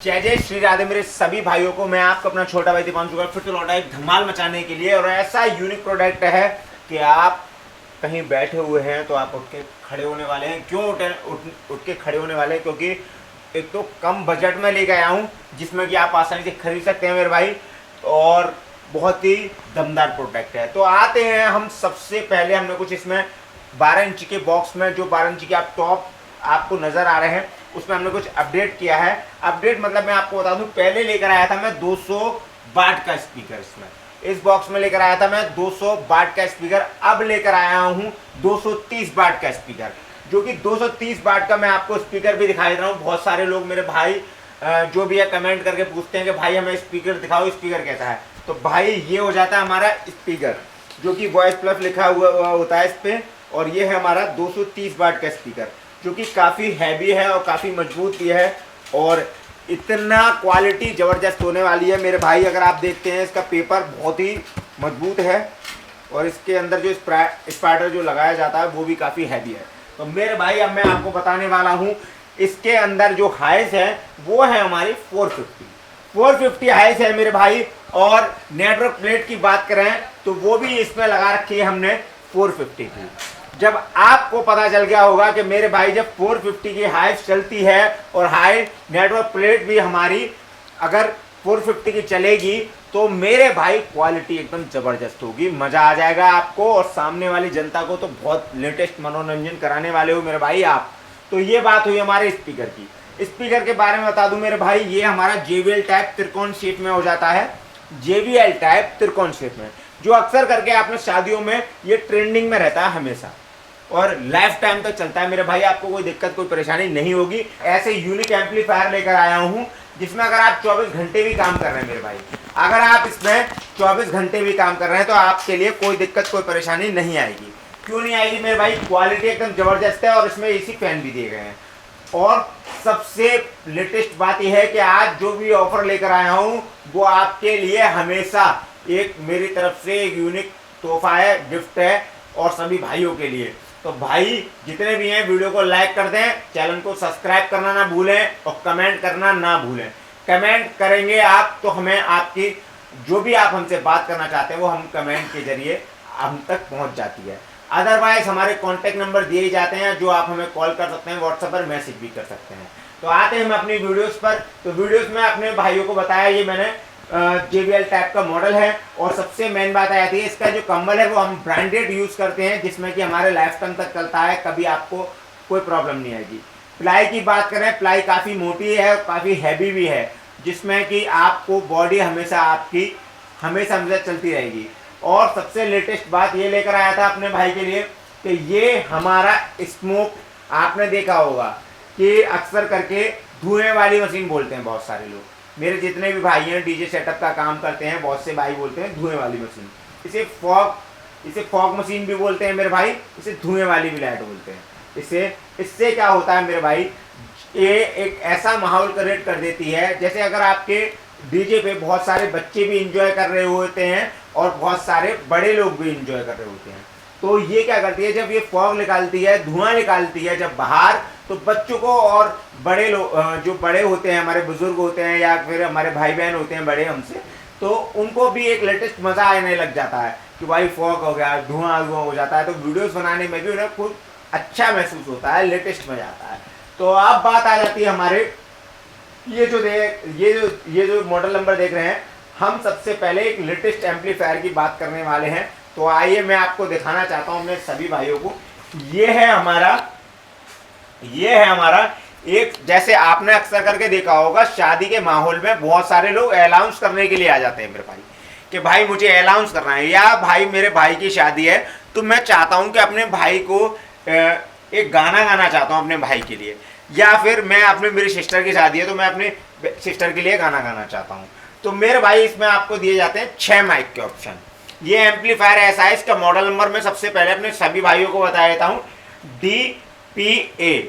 जय जय श्री राधे मेरे सभी भाइयों को। मैं आपको अपना छोटा भाई दीपांशु का फिर से लौटा एक धमाल मचाने के लिए। और ऐसा यूनिक प्रोडक्ट है कि आप कहीं बैठे हुए हैं तो आप उठ के खड़े होने वाले हैं। क्यों उठ के खड़े होने वाले हैं? क्योंकि एक तो कम बजट में लेकर आया हूँ जिसमें कि आप आसानी से खरीद सकते हैं मेरे भाई, और बहुत ही दमदार प्रोडक्ट है। तो आते हैं हम। सबसे पहले हमने कुछ इसमें 12 इंच के बॉक्स में, जो 12 इंच के आप टॉप आपको नज़र आ रहे हैं, उसमें हमने कुछ अपडेट किया है। अपडेट मतलब मैं आपको बता दूं, पहले लेकर आया था मैं 200 वाट का स्पीकर। इसमें इस बॉक्स में लेकर आया था मैं 200 वाट का स्पीकर। अब लेकर आया हूं 230 वाट का स्पीकर, जो कि 230 वाट का मैं आपको स्पीकर भी दिखाई दे रहा हूं। बहुत सारे लोग मेरे भाई जो भी है कमेंट करके पूछते हैं कि भाई हमें स्पीकर दिखाओ, स्पीकर कैसा है। तो भाई ये हो जाता है हमारा स्पीकर, जो कि वॉइस प्लस लिखा हुआ होता है इस पर। और ये है हमारा 230 वाट का स्पीकर, जो कि काफ़ी हैवी है और काफ़ी मजबूत भी है, और इतना क्वालिटी ज़बरदस्त होने वाली है मेरे भाई। अगर आप देखते हैं इसका पेपर बहुत ही मजबूत है, और इसके अंदर जो स्पाइडर जो लगाया जाता है वो भी काफ़ी हैवी है। तो मेरे भाई अब मैं आपको बताने वाला हूँ, इसके अंदर जो हाइस है वो है हमारी 450 हाइस है मेरे भाई। और नेटवर्क प्लेट की बात करें तो वो भी इसमें लगा रखी है हमने 450 की। जब आपको पता चल गया होगा कि मेरे भाई जब 450 की हाइस चलती है और हाई नेटवर्क प्लेट भी हमारी अगर 450 की चलेगी, तो मेरे भाई क्वालिटी एकदम ज़बरदस्त होगी, मज़ा आ जाएगा आपको। और सामने वाली जनता को तो बहुत लेटेस्ट मनोरंजन कराने वाले हो मेरे भाई आप। तो ये बात हुई हमारे स्पीकर की। स्पीकर के बारे में बता दूं मेरे भाई, ये हमारा JBL टाइप त्रिकोण शेप में हो जाता है। JBL टाइप त्रिकोण शेप में, जो अक्सर करके आपने शादियों में ये ट्रेंडिंग में रहता है हमेशा, और लाइफ टाइम तक चलता है मेरे भाई। आपको कोई दिक्कत कोई परेशानी नहीं होगी। ऐसे यूनिक एम्पलीफायर लेकर आया हूं जिसमें अगर आप 24 घंटे भी काम कर रहे हैं मेरे भाई, अगर आप इसमें 24 घंटे भी काम कर रहे हैं तो आपके लिए कोई दिक्कत कोई परेशानी नहीं आएगी। क्यों नहीं आएगी मेरे भाई? क्वालिटी एकदम जबरदस्त है, और इसमें AC फैन भी दिए गए हैं। और सबसे लेटेस्ट बात यह है कि आज जो भी ऑफर लेकर आया हूं वो आपके लिए हमेशा एक मेरी तरफ से एक यूनिक तोहफा है, गिफ्ट है, और सभी भाइयों के लिए। तो भाई जितने भी हैं वीडियो को लाइक कर दें, चैनल को सब्सक्राइब करना ना भूलें, और कमेंट करना ना भूलें। कमेंट करेंगे आप तो हमें आपकी जो भी आप हमसे बात करना चाहते हैं वो हम कमेंट के जरिए हम तक पहुंच जाती है। अदरवाइज हमारे कॉन्टैक्ट नंबर दिए जाते हैं, जो आप हमें कॉल कर सकते हैं, व्हाट्सएप पर मैसेज भी कर सकते हैं। तो आते हैं हम अपनी वीडियोस पर। तो वीडियोस में अपने भाइयों को बताया, ये मैंने JBL टाइप का मॉडल है। और सबसे मेन बात आ जाती है, इसका जो कंबल है वो हम ब्रांडेड यूज़ करते हैं, जिसमें कि हमारे लाइफ टाइम तक चलता है, कभी आपको कोई प्रॉब्लम नहीं आएगी। प्लाई की बात करें, प्लाई काफ़ी मोटी है और काफ़ी हैवी भी है, जिसमें कि आपको बॉडी हमेशा आपकी हमेशा चलती रहेगी। और सबसे लेटेस्ट बात ये लेकर आया था अपने भाई के लिए कि ये हमारा स्मोक, आपने देखा होगा कि अक्सर करके धुएं वाली मशीन बोलते हैं बहुत सारे लोग। मेरे जितने भी भाई हैं डीजे सेटअप का काम करते हैं, बहुत से भाई बोलते हैं धुएं वाली मशीन। इसे फॉग मशीन भी बोलते हैं मेरे भाई, इसे धुएं वाली भी लाइट बोलते हैं। इससे क्या होता है मेरे भाई, ये एक ऐसा माहौल क्रिएट कर देती है, जैसे अगर आपके डीजे पे बहुत सारे बच्चे भी इंजॉय कर रहे होते हैं और बहुत सारे बड़े लोग भी इंजॉय कर रहे होते हैं। तो ये क्या करती है, जब ये फॉग निकालती है, धुआं निकालती है जब बाहर, तो बच्चों को और बड़े लोग जो बड़े होते हैं, हमारे बुजुर्ग होते हैं या फिर हमारे भाई बहन होते हैं बड़े हमसे, तो उनको भी एक लेटेस्ट मज़ा आने लग जाता है कि भाई फॉग हो गया, धुआं हो जाता है। तो वीडियोस बनाने में भी उन्हें खुद अच्छा महसूस होता है, लेटेस्ट मज़ा आता है। तो अब बात आ जाती है हमारे ये जो मॉडल नंबर देख रहे हैं, हम सबसे पहले एक लेटेस्ट एम्पलीफायर की बात करने वाले हैं। तो आइए मैं आपको दिखाना चाहता हूं अपने सभी भाइयों को। ये है हमारा एक, जैसे आपने अक्सर करके देखा होगा शादी के माहौल में बहुत सारे लोग अनाउंस करने के लिए आ जाते हैं मेरे भाई कि भाई मुझे अनाउंस करना है, या भाई मेरे भाई की शादी है तो मैं चाहता हूं कि अपने भाई को एक गाना गाना चाहता हूं अपने भाई के लिए, या फिर मेरी सिस्टर की शादी है तो मैं अपने सिस्टर के लिए गाना गाना चाहता हूं। तो मेरे भाई इसमें आपको दिए जाते हैं 6 माइक के ऑप्शन। ये एम्पलीफायर ऐसा है, इसका मॉडल नंबर मैं सबसे पहले अपने सभी भाइयों को बता देता हूँ, DPA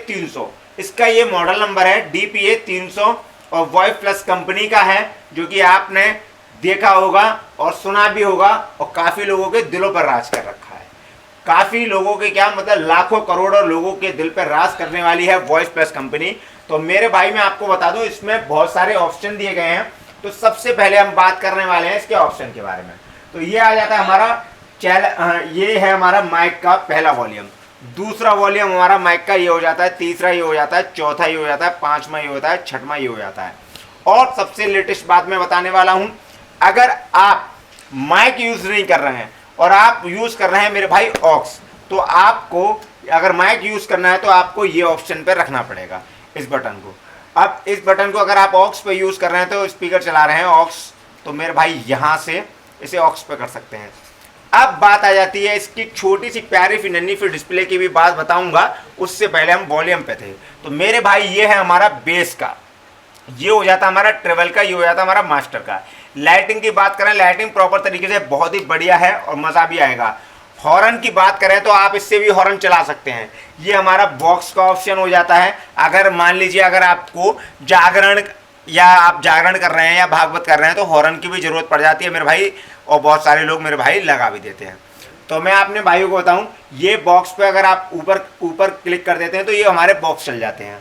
300 इसका ये मॉडल नंबर है, DPA 300। और वॉइस प्लस कंपनी का है, जो कि आपने देखा होगा और सुना भी होगा, और काफ़ी लोगों के दिलों पर राज कर रखा है। काफ़ी लोगों के क्या मतलब लाखों करोड़ों लोगों के दिल पर राज करने वाली है वॉइस प्लस कंपनी। तो मेरे भाई मैं आपको बता दूं इसमें बहुत सारे ऑप्शन दिए गए हैं। तो सबसे पहले हम बात करने वाले हैं इसके ऑप्शन के बारे में। तो ये आ जाता है हमारा ये है हमारा माइक का पहला वॉल्यूम, दूसरा वॉल्यूम हमारा माइक का ये हो जाता है, तीसरा ये हो जाता है, चौथा ये हो जाता है, पांचवा ये होता है, छठवां ये हो जाता है। और सबसे लेटेस्ट बात मैं बताने वाला हूं, अगर आप माइक यूज नहीं कर रहे हैं और आप यूज कर रहे हैं मेरे भाई ऑक्स, तो आपको अगर माइक यूज करना है तो आपको ये ऑप्शन पे रखना पड़ेगा इस बटन को। अब इस बटन को अगर आप ऑक्स पे यूज कर रहे हैं तो स्पीकर चला रहे हैं ऑक्स, तो मेरे भाई यहां से इसे ऑक्स पे कर सकते हैं। अब बात आ जाती है इसकी छोटी सी प्यारी सी नन्ही सी डिस्प्ले की भी बात बताऊंगा, उससे पहले हम वॉल्यूम पे थे। तो मेरे भाई ये है हमारा बेस का, ये हो जाता हमारा ट्रेवल का, ये हो जाता हमारा मास्टर का। लाइटिंग की बात करें, लाइटिंग प्रॉपर तरीके से बहुत ही बढ़िया है और मज़ा भी आएगा। हॉर्न की बात करें तो आप इससे भी हॉर्न चला सकते हैं। ये हमारा बॉक्स का ऑप्शन हो जाता है। अगर मान लीजिए अगर आपको जागरण या आप जागरण कर रहे हैं या भागवत कर रहे हैं तो हॉर्न की भी ज़रूरत पड़ जाती है मेरे भाई, और बहुत सारे लोग मेरे भाई लगा भी देते हैं। तो मैं अपने भाइयों को बताऊं, ये बॉक्स पे अगर आप ऊपर क्लिक कर देते हैं तो ये हमारे बॉक्स चल जाते हैं।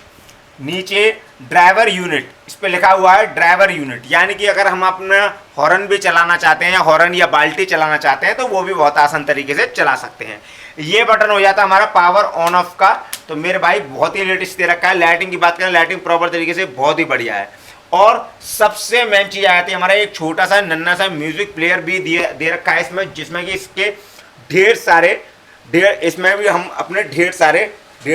नीचे ड्राइवर यूनिट, इस पे लिखा हुआ है ड्राइवर यूनिट, यानी कि अगर हम अपना हॉर्न भी चलाना चाहते हैं या हॉर्न या बाल्टी चलाना चाहते हैं तो वो भी बहुत आसान तरीके से चला सकते हैं। ये बटन हो जाता है हमारा पावर ऑन ऑफ का। तो मेरे भाई बहुत ही लेटेस्ट दे रखा है। लाइटिंग की बात करें, लाइटिंग प्रॉपर तरीके से बहुत ही बढ़िया है। और सबसे मेन चीज आ जाती है हमारा एक छोटा सा नन्ना सा म्यूजिक प्लेयर भी दे रखा है इसमें, जिसमें कि इसके इसमें भी हम अपने ढेर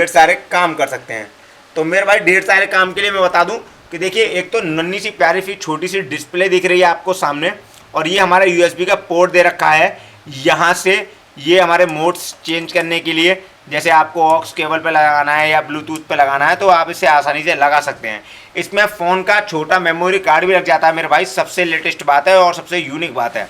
सारे काम कर सकते हैं। तो मेरे भाई ढेर सारे काम के लिए मैं बता दूं कि देखिए, एक तो नन्ही सी प्यारी सी छोटी सी डिस्प्ले दिख रही है आपको सामने, और ये हमारा यूएसबी का पोर्ट दे रखा है। यहाँ से ये हमारे मोड्स चेंज करने के लिए, जैसे आपको ऑक्स केबल पे लगाना है या ब्लूटूथ पे लगाना है तो आप इसे आसानी से लगा सकते हैं। इसमें फ़ोन का छोटा मेमोरी कार्ड भी लग जाता है मेरे भाई, सबसे लेटेस्ट बात है और सबसे यूनिक बात है।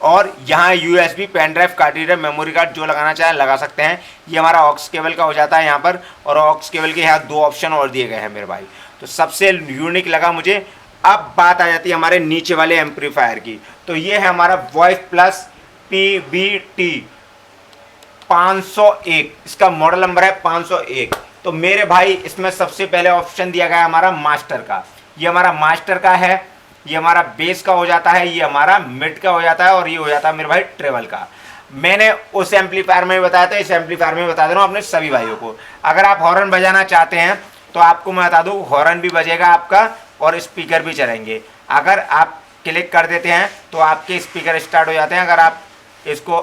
और यहाँ USB pen drive card memory card जो लगाना चाहें लगा सकते हैं। ये हमारा ऑक्स केबल का हो जाता है यहाँ पर, और ऑक्स केबल के यहाँ 2 ऑप्शन और दिए गए हैं मेरे भाई, तो सबसे यूनिक लगा मुझे। अब बात आ जाती है हमारे नीचे वाले एम्पलीफायर की। तो ये है हमारा वॉइस प्लस PBT 501, इसका मॉडल नंबर है 501। तो मेरे भाई इसमें सबसे पहले ऑप्शन दिया गया है हमारा मास्टर का। ये हमारा मास्टर का है, ये हमारा बेस का हो जाता है, ये हमारा मिड का हो जाता है, और ये हो जाता है मेरे भाई ट्रेवल का। मैंने उस एम्पलीफायर में बताया था, इस एम्पलीफायर में बता दे रहा हूँ अपने सभी भाइयों को। अगर आप हॉर्न बजाना चाहते हैं तो आपको मैं बता दूँ, हॉर्न भी बजेगा आपका और स्पीकर भी चलेंगे। अगर आप क्लिक कर देते हैं तो आपके स्पीकर स्टार्ट हो जाते हैं। अगर आप इसको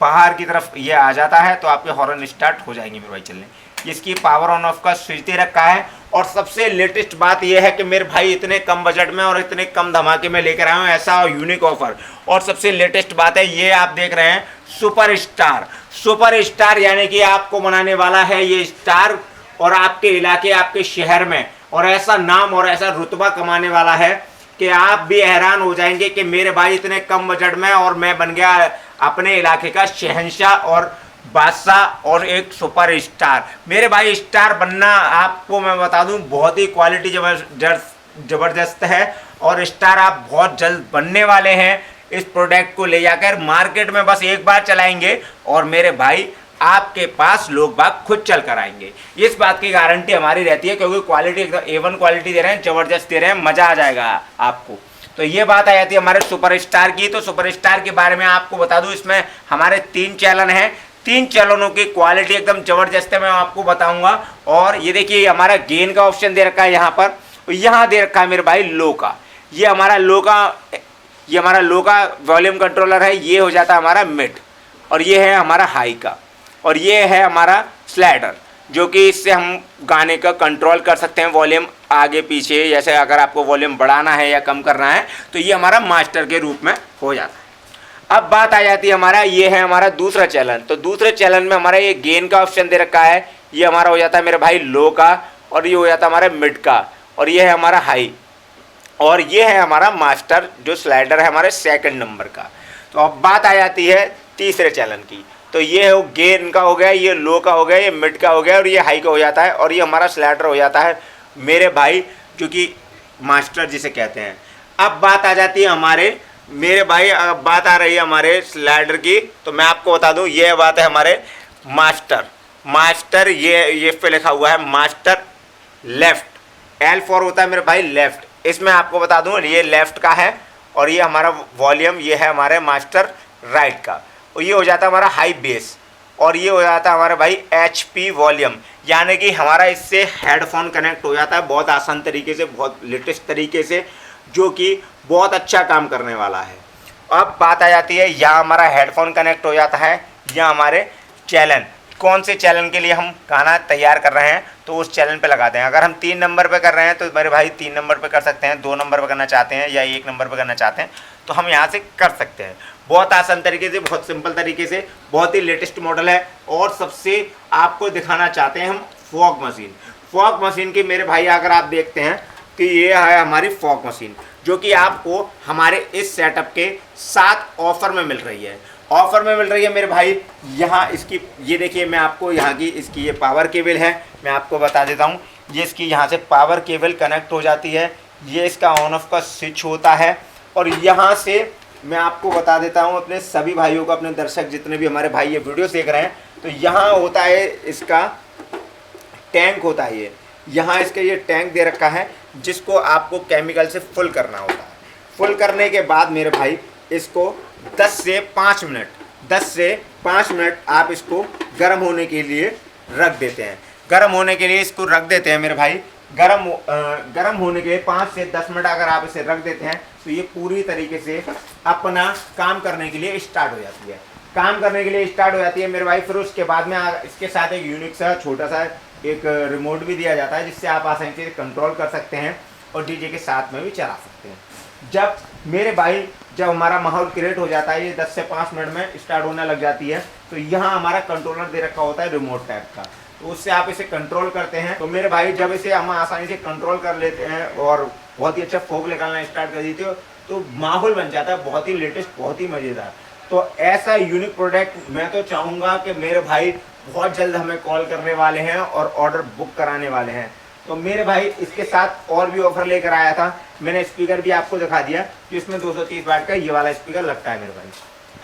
बाहर की तरफ ये आ जाता है तो आपके हॉर्न स्टार्ट हो जाएंगे मेरे भाई चलने। इसकी पावर ऑन ऑफ का स्विच दे रखा है। और सबसे लेटेस्ट बात यह है कि मेरे भाई इतने कम बजट में और इतने कम धमाके में लेकर आए हूँ ऐसा यूनिक ऑफर। और सबसे लेटेस्ट बात है, ये आप देख रहे हैं सुपर स्टार, यानी कि आपको बनाने वाला है ये स्टार, और आपके इलाके आपके शहर में और ऐसा नाम और ऐसा रुतबा कमाने वाला है कि आप भी हैरान हो जाएंगे कि मेरे भाई इतने कम बजट में और मैं बन गया अपने इलाके का शहंशाह और बादशाह और एक सुपर स्टार। मेरे भाई स्टार बनना आपको मैं बता दूं बहुत ही क्वालिटी जबरदस्त है, और स्टार आप बहुत जल्द बनने वाले हैं। इस प्रोडक्ट को ले जाकर मार्केट में बस एक बार चलाएंगे और मेरे भाई आपके पास लोग बाग खुद चल कर आएंगे। इस बात की गारंटी हमारी रहती है, क्योंकि क्वालिटी एकदम A1 क्वालिटी दे रहे हैं, जबरदस्त दे रहे हैं, मजा आ जाएगा आपको। तो ये बात आ जाती है हमारे सुपर स्टार की। तो सुपर स्टार के बारे में आपको बता दूं, इसमें हमारे 3 चैनल हैं, 3 चैनलों की क्वालिटी एकदम जबरदस्त है, मैं आपको बताऊंगा। और ये देखिए हमारा गेन का ऑप्शन दे रखा है यहाँ पर, यहाँ दे रखा है मेरे भाई लो का। ये हमारा लो का वॉल्यूम कंट्रोलर है, ये हो जाता है हमारा मिड, और ये है हमारा हाई का, और ये है हमारा स्लाइडर, जो कि इससे हम गाने का कंट्रोल कर सकते हैं वॉल्यूम आगे पीछे। जैसे अगर आपको वॉल्यूम बढ़ाना है या कम करना है तो ये हमारा मास्टर के रूप में हो जाता है। अब बात आ जाती है हमारा, ये है हमारा दूसरा चैनल। तो दूसरे चैनल में हमारा ये गेन का ऑप्शन दे रखा है, ये हमारा हो जाता है मेरे भाई लो का, और ये हो जाता है हमारा मिड का, और ये है हमारा हाई, और ये है हमारा मास्टर जो स्लाइडर है हमारे 2nd नंबर का। तो अब बात आ जाती है तीसरे चैनल की। तो ये हो गेन का हो गया, ये लो का हो गया, ये मिड का हो गया, और ये हाई का हो जाता है, और ये हमारा स्लाइडर हो जाता है मेरे भाई जो कि मास्टर जिसे कहते हैं। अब बात आ जाती है मेरे भाई अब बात आ रही है हमारे स्लाइडर की। तो मैं आपको बता दूं, ये बात है हमारे मास्टर, ये पे लिखा हुआ है मास्टर लेफ्ट L4 होता है मेरे भाई लेफ्ट। इसमें आपको बता दूं ये लेफ्ट का है और ये हमारा वॉल्यूम, ये है हमारे मास्टर राइट का। और ये हो जाता है हमारा हाई बेस और ये हो जाता है हमारा भाई HP वॉल्यूम, यानी कि हमारा इससे हेडफोन कनेक्ट हो जाता है बहुत आसान तरीके से, बहुत लेटेस्ट तरीके से, जो कि बहुत अच्छा काम करने वाला है। अब बात आ जाती है, यहाँ हमारा हेडफोन कनेक्ट हो जाता है, या हमारे चैनल, कौन से चैनल के लिए हम गाना तैयार कर रहे हैं तो उस चैनल पे लगाते हैं। अगर हम 3 नंबर पे कर रहे हैं तो मेरे भाई 3 नंबर पे कर सकते हैं, 2 नंबर पे करना चाहते हैं या 1 नंबर पे करना चाहते हैं तो हम यहाँ से कर सकते हैं बहुत आसान तरीके से, बहुत सिंपल तरीके से। बहुत ही लेटेस्ट मॉडल है। और सबसे आपको दिखाना चाहते हैं हम फॉग मशीन। फॉग मशीन की मेरे भाई अगर आप देखते हैं कि ये है हमारी फॉग मशीन, जो कि आपको हमारे इस सेटअप के साथ ऑफर में मिल रही है। ऑफर में मिल रही है मेरे भाई। यहाँ इसकी ये देखिए, मैं आपको यहाँ की इसकी ये पावर केबल है, मैं आपको बता देता हूँ। ये इसकी यहाँ से पावर केबल कनेक्ट हो जाती है, ये इसका ऑन ऑफ का स्विच होता है। और यहाँ से मैं आपको बता देता हूँ अपने सभी भाइयों को, अपने दर्शक जितने भी हमारे भाई ये वीडियो देख रहे हैं, तो यहाँ होता है इसका टैंक होता है। ये यहाँ इसका ये टैंक दे रखा है जिसको आपको केमिकल से फुल करना होता है। फुल करने के बाद मेरे भाई इसको 10 से 5 मिनट आप इसको गर्म होने के लिए रख देते हैं। गर्म होने के लिए इसको रख देते हैं मेरे भाई। गर्म होने के लिए 5 से 10 मिनट अगर आप इसे रख देते हैं तो ये पूरी तरीके से अपना काम करने के लिए स्टार्ट हो जाती है। काम करने के लिए स्टार्ट हो जाती है मेरे भाई। फिर उसके बाद में इसके साथ एक यूनिक सा छोटा सा एक रिमोट भी दिया जाता है, जिससे आप आसानी से कंट्रोल कर सकते हैं और डीजे के साथ में भी चला सकते हैं। जब मेरे भाई जब हमारा माहौल क्रिएट हो जाता है, ये 10 से 5 मिनट में स्टार्ट होने लग जाती है, तो यहाँ हमारा कंट्रोलर दे रखा होता है रिमोट टाइप का, तो उससे आप इसे कंट्रोल करते हैं। तो मेरे भाई जब इसे हम आसानी से कंट्रोल कर लेते हैं और बहुत ही अच्छा फोक निकालना स्टार्ट कर देते हो तो माहौल बन जाता है बहुत ही लेटेस्ट, बहुत ही मज़ेदार। तो ऐसा यूनिक प्रोडक्ट मैं तो चाहूँगा कि मेरे भाई बहुत जल्द हमें कॉल करने वाले हैं और ऑर्डर बुक कराने वाले हैं। तो मेरे भाई इसके साथ और भी ऑफर लेकर आया था। मैंने स्पीकर भी आपको दिखा दिया कि इसमें 230 वाट का ये वाला स्पीकर लगता है मेरे भाई।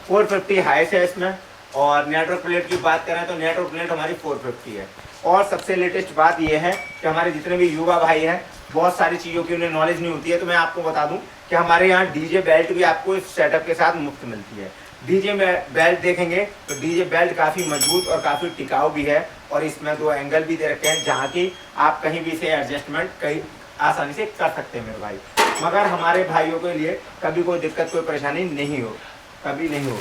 450 हाइस है इसमें। और नेटवर्क प्लेट की बात करें तो नेटवर्क प्लेट हमारी 450 है। और सबसे लेटेस्ट बात यह है कि हमारे जितने भी युवा भाई हैं, बहुत सारी चीज़ों की उन्हें नॉलेज नहीं होती है, तो मैं आपको बता दूं कि हमारे यहाँ डीजे बेल्ट भी आपको इस सेटअप के साथ मुफ्त मिलती है। डीजे बेल्ट देखेंगे तो डीजे बेल्ट काफ़ी मजबूत और काफ़ी टिकाऊ भी है, और इसमें 2 एंगल भी दे रखे हैं जहाँ की आप कहीं भी इसे एडजस्टमेंट कहीं आसानी से कर सकते हैं मेरे भाई। मगर हमारे भाइयों के लिए कभी कोई दिक्कत, कोई परेशानी नहीं हो, कभी नहीं हो।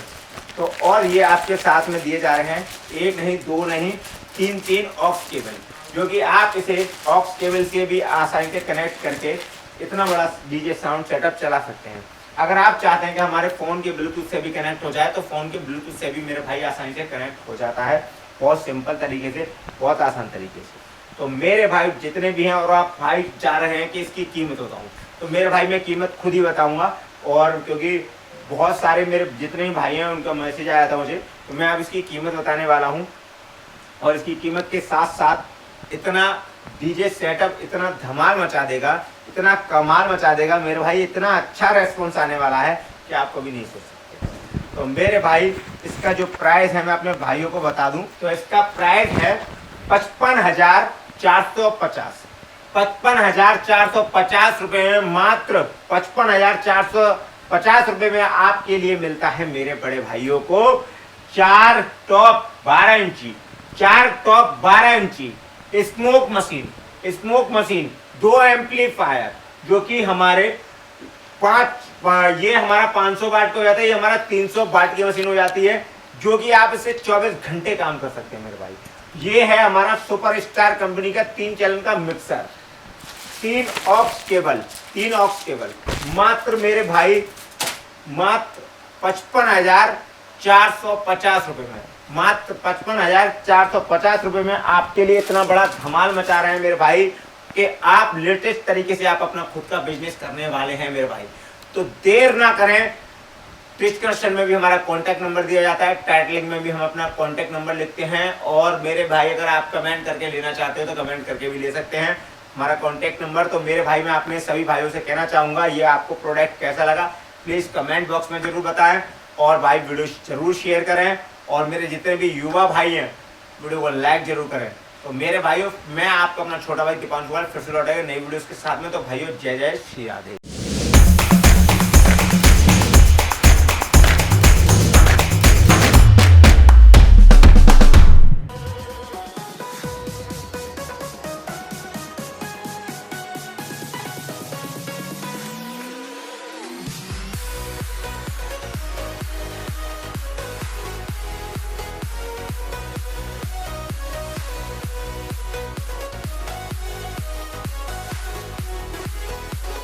तो और ये आपके साथ में दिए जा रहे हैं 1 नहीं 2 नहीं 3 ऑक्स केबल, जो कि आप इसे ऑक्स केबल से भी आसानी से कनेक्ट करके इतना बड़ा डीजे साउंड सेटअप चला सकते हैं। अगर आप चाहते हैं कि हमारे फ़ोन के ब्लूटूथ से भी कनेक्ट हो जाए तो फ़ोन के ब्लूटूथ से भी मेरे भाई आसानी से कनेक्ट हो जाता है, बहुत सिंपल तरीके से, बहुत आसान तरीके से। तो मेरे भाई जितने भी हैं, और आप भाई चाह रहे हैं कि इसकी कीमत बताऊँ, तो मेरे भाई मैं कीमत खुद ही बताऊँगा। और क्योंकि बहुत सारे मेरे जितने भी भाई हैं उनका मैसेज आया था मुझे, तो मैं अब इसकी कीमत बताने वाला हूँ। और इसकी कीमत के साथ साथ इतना डीजे सेटअप इतना धमाल मचा देगा, इतना कमाल मचा देगा मेरे भाई, इतना अच्छा रेस्पॉन्स आने वाला है कि आप कभी नहीं सोच सकते। तो मेरे भाई इसका जो प्राइस है मैं अपने भाइयों को बता दूं, तो इसका प्राइस है 55,450। 55,450 रुपये में, मात्र 55,450 रुपये में आपके लिए मिलता है मेरे बड़े भाइयों को 4 टॉप 12 इंची, 4 टॉप 12 इंची स्मोक मशीन, 2 एम्पलीफायर, जो कि हमारे ये हमारा 500 वाट का हो जाता है, ये हमारा 300 वाट की मशीन हो जाती है, जो कि आप इसे 24 घंटे काम कर सकते हैं मेरे भाई। ये है हमारा सुपरस्टार कंपनी का 3 चैनल का मिक्सर, 3 ऑक्स केबल, मात्र मेरे भाई मात्र 55,450 रुपये में, मात्र 55,450 रुपये में आपके लिए इतना बड़ा धमाल मचा रहे हैं मेरे भाई कि आप लेटेस्ट तरीके से आप अपना खुद का बिजनेस करने वाले हैं मेरे भाई। तो देर ना करें, डिस्क्रिप्शन में भी हमारा कॉन्टैक्ट नंबर दिया जाता है, टाइटलिंग में भी हम अपना कॉन्टैक्ट नंबर लिखते हैं। और मेरे भाई अगर आप कमेंट करके लेना चाहते हो तो कमेंट करके भी ले सकते हैं हमारा कॉन्टैक्ट नंबर। तो मेरे भाई मैं अपने सभी भाइयों से कहना चाहूँगा, ये आपको प्रोडक्ट कैसा लगा प्लीज़ कमेंट बॉक्स में ज़रूर बताएं, और भाई वीडियो ज़रूर शेयर करें, और मेरे जितने भी युवा भाई हैं वीडियो को लाइक जरूर करें। तो मेरे भाइयों, मैं आपको अपना छोटा भाई दीपांशु कुमार फिर से लौटाएगा नई वीडियोस के साथ में। तो भाइयों, जय जय श्री राधे।